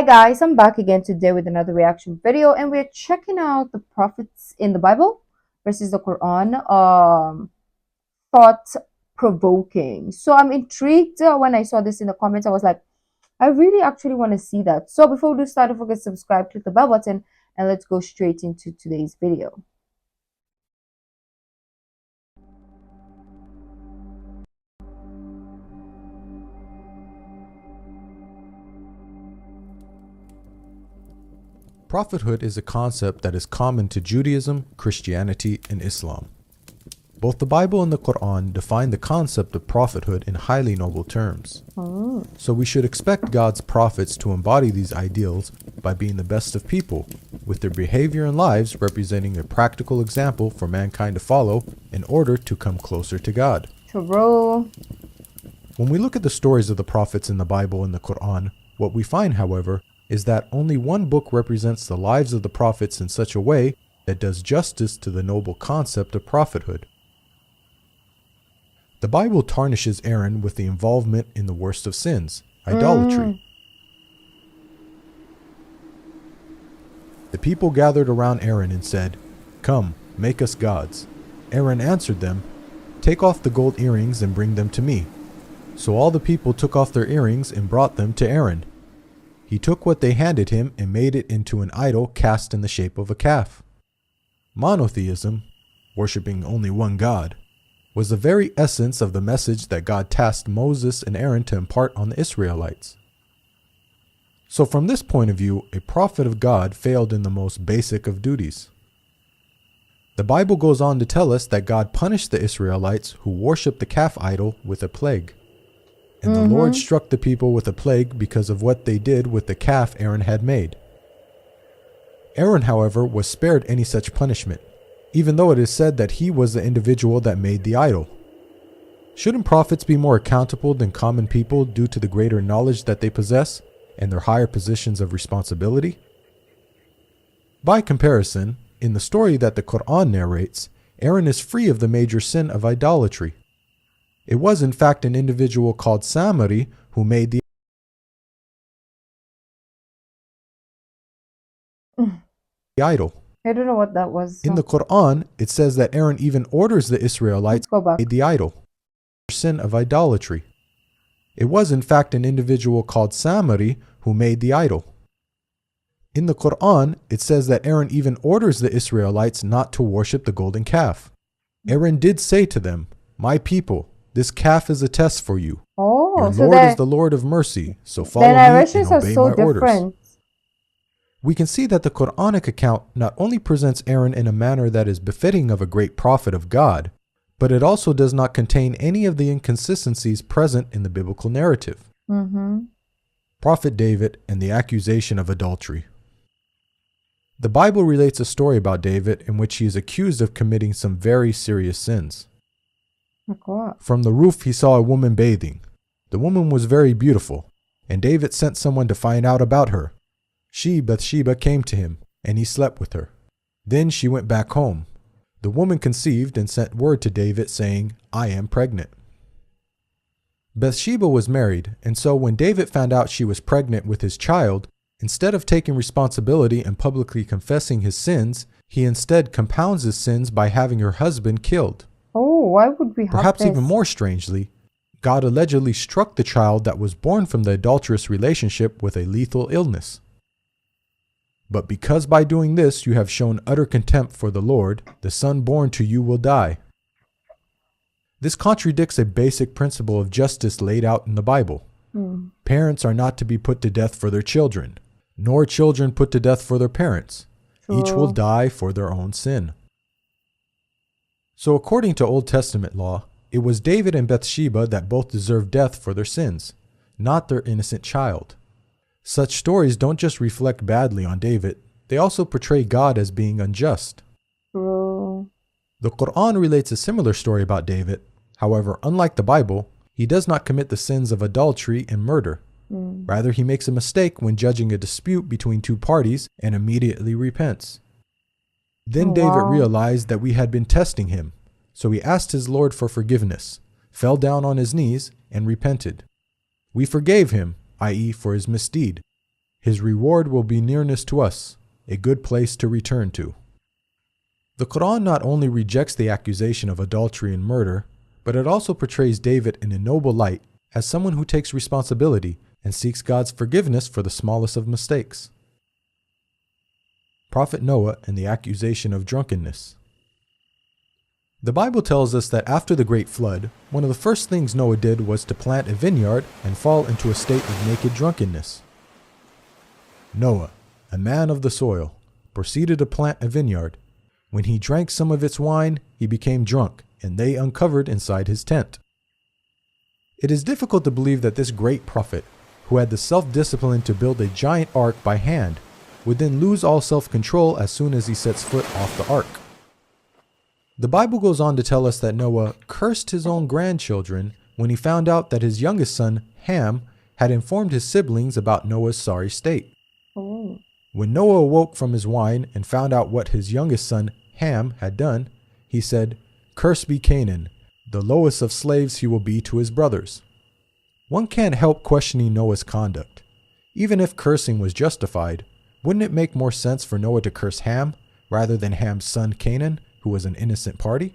Hi guys, I'm back again today with another reaction video, and we're checking out the prophets in the Bible versus the Quran. Thought-provoking. So I'm intrigued when I saw this in the comments. I was like, I really actually want to see that. So before we do start, don't forget to subscribe, click the bell button, and let's go straight into today's video. Prophethood is a concept that is common to Judaism, Christianity, and Islam. Both the Bible and the Quran define the concept of prophethood in highly noble terms. So we should expect God's prophets to embody these ideals by being the best of people, with their behavior and lives representing a practical example for mankind to follow in order to come closer to God. True. When we look at the stories of the prophets in the Bible and the Quran, what we find, however, is that only one book represents the lives of the prophets in such a way that does justice to the noble concept of prophethood. The Bible tarnishes Aaron with the involvement in the worst of sins, idolatry. The people gathered around Aaron and said, "Come, make us gods." Aaron answered them, "Take off the gold earrings and bring them to me." So all the people took off their earrings and brought them to Aaron. He took what they handed him and made it into an idol cast in the shape of a calf. Monotheism, worshipping only one God, was the very essence of the message that God tasked Moses and Aaron to impart on the Israelites. So from this point of view, a prophet of God failed in the most basic of duties. The Bible goes on to tell us that God punished the Israelites who worshipped the calf idol with a plague. And the Lord struck the people with a plague because of what they did with the calf Aaron had made. Aaron, however, was spared any such punishment, even though it is said that he was the individual that made the idol. Shouldn't prophets be more accountable than common people due to the greater knowledge that they possess and their higher positions of responsibility? By comparison, in the story that the Quran narrates, Aaron is free of the major sin of idolatry. It was in fact an individual called Samari who made the idol. I don't know what that was. In the Quran, it says that Aaron even orders the Israelites to make the idol. Sin of idolatry. It was in fact an individual called Samari who made the idol. In the Quran, it says that Aaron even orders the Israelites not to worship the golden calf. Aaron did say to them, "My people, this calf is a test for you. Your Lord is the Lord of mercy, so follow me and obey my orders." We can see that the Quranic account not only presents Aaron in a manner that is befitting of a great prophet of God, but it also does not contain any of the inconsistencies present in the biblical narrative. Prophet David and the accusation of adultery. The Bible relates a story about David in which he is accused of committing some very serious sins. From the roof he saw a woman bathing. The woman was very beautiful, and David sent someone to find out about her. She, Bathsheba, came to him, and he slept with her. Then she went back home. The woman conceived and sent word to David saying, "I am pregnant." Bathsheba was married, and so when David found out she was pregnant with his child, instead of taking responsibility and publicly confessing his sins, he instead compounds his sins by having her husband killed. Oh, why would we have Perhaps this? even more strangely, God allegedly struck the child that was born from the adulterous relationship with a lethal illness. But because by doing this you have shown utter contempt for the Lord, the son born to you will die. This contradicts a basic principle of justice laid out in the Bible. Parents are not to be put to death for their children, nor children put to death for their parents. Each will die for their own sin. So according to Old Testament law, it was David and Bathsheba that both deserved death for their sins, not their innocent child. Such stories don't just reflect badly on David, they also portray God as being unjust. The Quran relates a similar story about David. However, unlike the Bible, he does not commit the sins of adultery and murder. Rather, he makes a mistake when judging a dispute between two parties and immediately repents. Then David realized that we had been testing him, so he asked his Lord for forgiveness, fell down on his knees, and repented. We forgave him, i.e., for his misdeed. His reward will be nearness to us, a good place to return to. The Qur'an not only rejects the accusation of adultery and murder, but it also portrays David in a noble light as someone who takes responsibility and seeks God's forgiveness for the smallest of mistakes. Prophet Noah and the accusation of drunkenness. The Bible tells us that after the great flood, one of the first things Noah did was to plant a vineyard and fall into a state of naked drunkenness. Noah, a man of the soil, proceeded to plant a vineyard. When he drank some of its wine, he became drunk, and they uncovered inside his tent. It is difficult to believe that this great prophet, who had the self-discipline to build a giant ark by hand, would then lose all self-control as soon as he sets foot off the ark. The Bible goes on to tell us that Noah cursed his own grandchildren when he found out that his youngest son, Ham, had informed his siblings about Noah's sorry state. Oh. When Noah awoke from his wine and found out what his youngest son, Ham, had done, he said, "Cursed be Canaan, the lowest of slaves he will be to his brothers." One can't help questioning Noah's conduct. Even if cursing was justified, wouldn't it make more sense for Noah to curse Ham rather than Ham's son Canaan, who was an innocent party?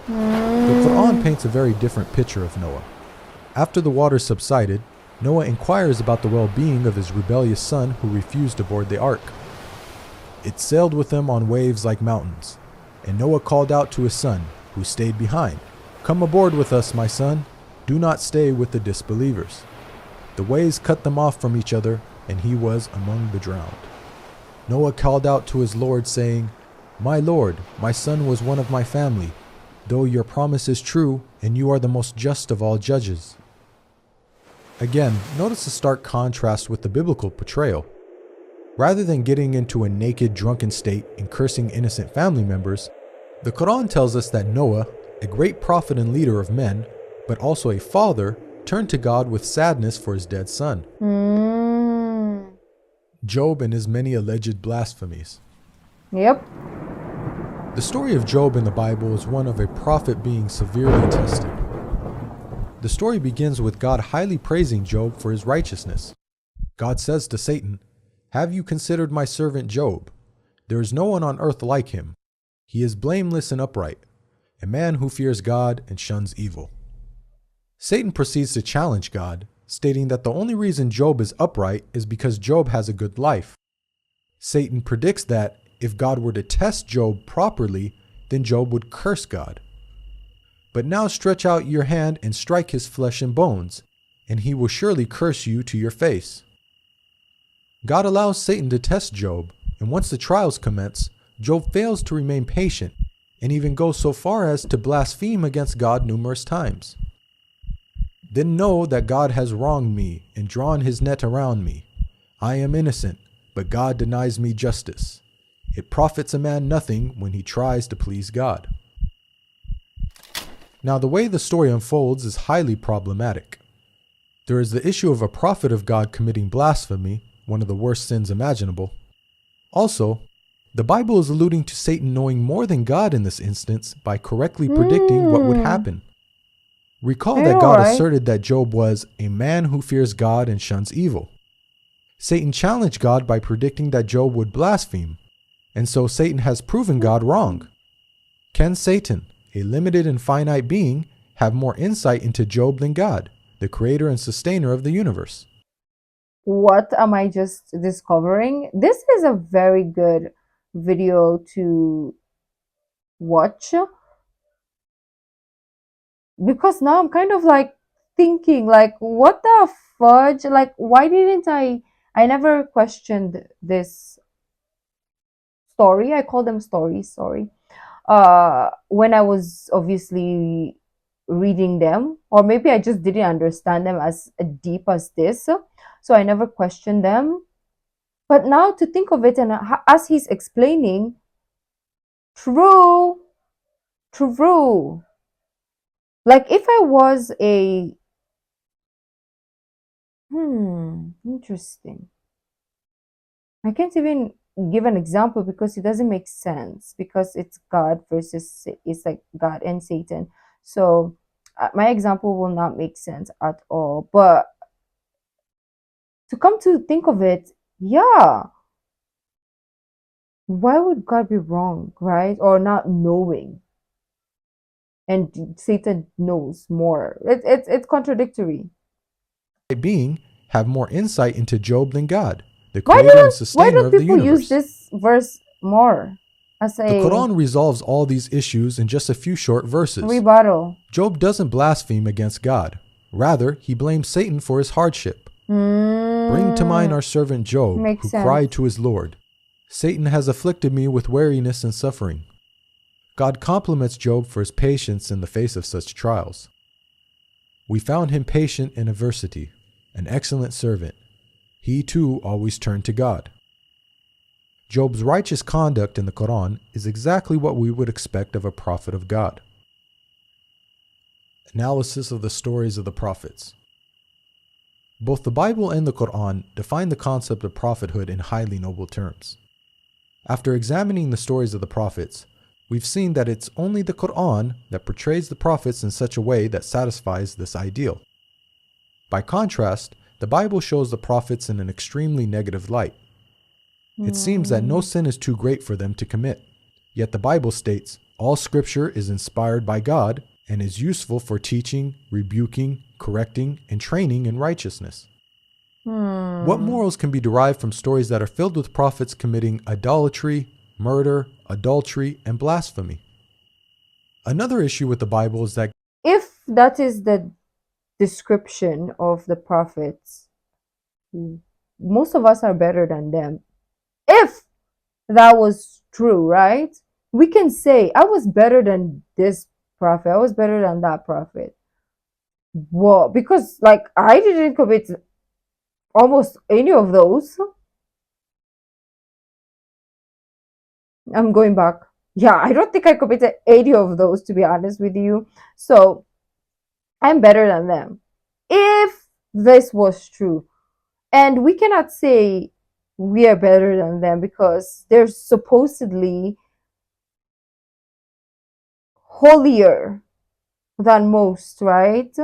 The Qur'an paints a very different picture of Noah. After the waters subsided, Noah inquires about the well-being of his rebellious son who refused to board the ark. It sailed with him on waves like mountains, and Noah called out to his son, who stayed behind, "Come aboard with us, my son. Do not stay with the disbelievers." The waves cut them off from each other, and he was among the drowned. Noah called out to his Lord, saying, "My Lord, my son was one of my family, though your promise is true, and you are the most just of all judges." Again, notice the stark contrast with the biblical portrayal. Rather than getting into a naked, drunken state and cursing innocent family members, the Quran tells us that Noah, a great prophet and leader of men, but also a father, turned to God with sadness for his dead son. Job and his many alleged blasphemies. Yep. The story of Job in the Bible is one of a prophet being severely tested. The story begins with God highly praising Job for his righteousness. God says to Satan, "Have you considered my servant Job? There is no one on earth like him. He is blameless and upright, a man who fears God and shuns evil." Satan proceeds to challenge God, stating that the only reason Job is upright is because Job has a good life. Satan predicts that if God were to test Job properly, then Job would curse God. "But now stretch out your hand and strike his flesh and bones, and he will surely curse you to your face." God allows Satan to test Job, and once the trials commence, Job fails to remain patient and even goes so far as to blaspheme against God numerous times. "Then know that God has wronged me and drawn his net around me. I am innocent, but God denies me justice. It profits a man nothing when he tries to please God." Now, the way the story unfolds is highly problematic. There is the issue of a prophet of God committing blasphemy, one of the worst sins imaginable. Also, the Bible is alluding to Satan knowing more than God in this instance by correctly predicting what would happen. Recall I that know, God right? asserted that Job was a man who fears God and shuns evil. Satan challenged God by predicting that Job would blaspheme, and so Satan has proven God wrong. Can Satan, a limited and finite being, have more insight into Job than God, the creator and sustainer of the universe? What am I just discovering? This is a very good video to watch, because now I'm kind of like thinking, like, what the fudge? Like, why didn't I never questioned this story. I call them stories, sorry. When I was obviously reading them, or maybe I just didn't understand them as deep as this. So I never questioned them. But now to think of it, and as he's explaining, true, true. Like if I was a, interesting. I can't even give an example because it doesn't make sense, because it's God versus, it's like God and Satan. So my example will not make sense at all. But to come to think of it, Yeah. Why would God be wrong, right? Or not knowing? And Satan knows more. It's contradictory. Being have more insight into Job than God, the Why creator and why sustainer don't of the people use universe. this verse more as The a Quran resolves all these issues in just a few short verses. rebuttal? Job doesn't blaspheme against God. Rather, he blames Satan for his hardship. Bring to mind Mm, our servant Job, makes who sense. cried to his Lord, Satan has afflicted me with weariness and suffering. God compliments Job for his patience in the face of such trials. We found him patient in adversity, an excellent servant. He too always turned to God. Job's righteous conduct in the Quran is exactly what we would expect of a prophet of God. Analysis of the stories of the prophets. Both the Bible and the Quran define the concept of prophethood in highly noble terms. After examining the stories of the prophets, we've seen that it's only the Quran that portrays the prophets in such a way that satisfies this ideal. By contrast, the Bible shows the prophets in an extremely negative light. It seems that no Mm, sin is too great for them to commit. Yet the Bible states, all scripture is inspired by God and is useful for teaching, rebuking, correcting, and training in righteousness. What hmm. morals can be derived from stories that are filled with prophets committing idolatry, murder, adultery, and blasphemy? Another issue with the Bible is that If that is the description of the prophets, most of us are better than them. If that was true, right? We can say, I was better than this prophet, I was better than that prophet. Well, because like I didn't commit almost any of those. I'm going back. Yeah, I don't think I committed any of those, to be honest with you. So I'm better than them. If this was true, and we cannot say we are better than them because they're supposedly holier than most, right?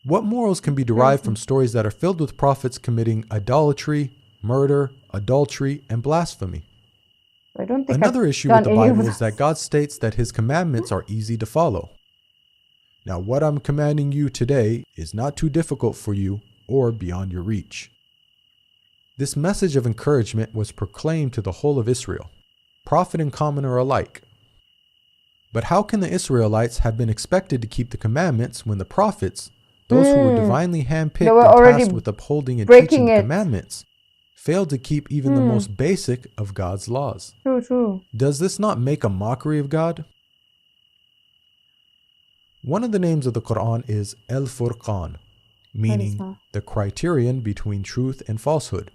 what morals can be derived from Crazy. stories that are filled with prophets committing idolatry, murder, adultery, and blasphemy? I don't think I've Another issue with done the any of Bible is that those. God states that his commandments are easy to follow. Now, what I'm commanding you today is not too difficult for you or beyond your reach. This message of encouragement was proclaimed to the whole of Israel, prophet and commoner alike. But how can the Israelites have been expected to keep the commandments when the prophets, those who were Mm, divinely they handpicked were and tasked already with upholding and teaching breaking the it. commandments, failed to keep even the Hmm, most basic of God's laws? true, true. Does this not make a mockery of God? One of the names of the Quran is Al-Furqan, What is meaning that? the criterion between truth and falsehood.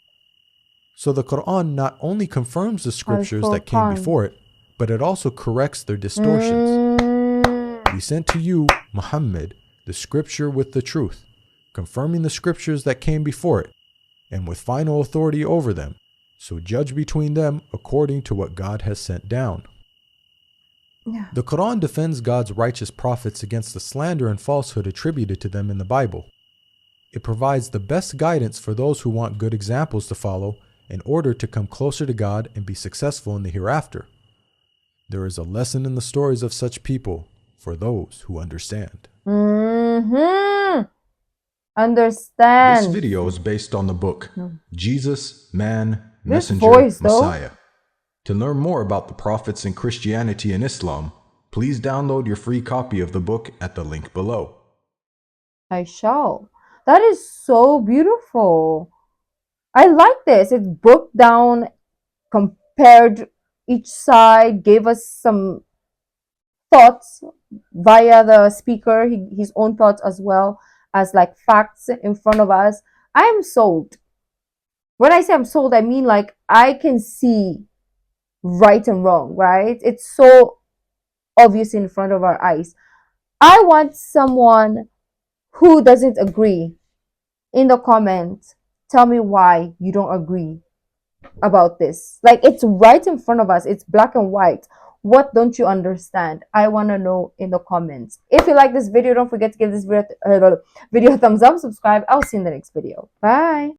So the Quran not only confirms the Al scriptures that came Furqan. before it, but it also corrects their distortions. Mm, We sent to you, Muhammad, the scripture with the truth, confirming the scriptures that came before it, and with final authority over them. So judge between them according to what God has sent down. yeah. The Quran defends God's righteous prophets against the slander and falsehood attributed to them in the Bible. It provides the best guidance for those who want good examples to follow in order to come closer to God and be successful in the hereafter. There is a lesson in the stories of such people for those who understand. Mm-hmm. This Understand. video is based on the book No. Jesus, Man, This Messenger, voice, though, Messiah. To learn more about the prophets in Christianity and Islam, please download your free copy of the book at the link below. I shall. That is so beautiful. I like this. It broke down, compared each side, gave us some thoughts via the speaker, his own thoughts as well as like facts in front of us. I am sold. When I say I'm sold, I mean like I can see right and wrong, right? It's so obvious in front of our eyes. I want someone who doesn't agree in the comments. Tell me why you don't agree about this. Like it's right in front of us, it's black and white. What don't you understand? I want to know in the comments. If you like this video, don't forget to give this video a thumbs up, subscribe. I'll see you in the next video. Bye.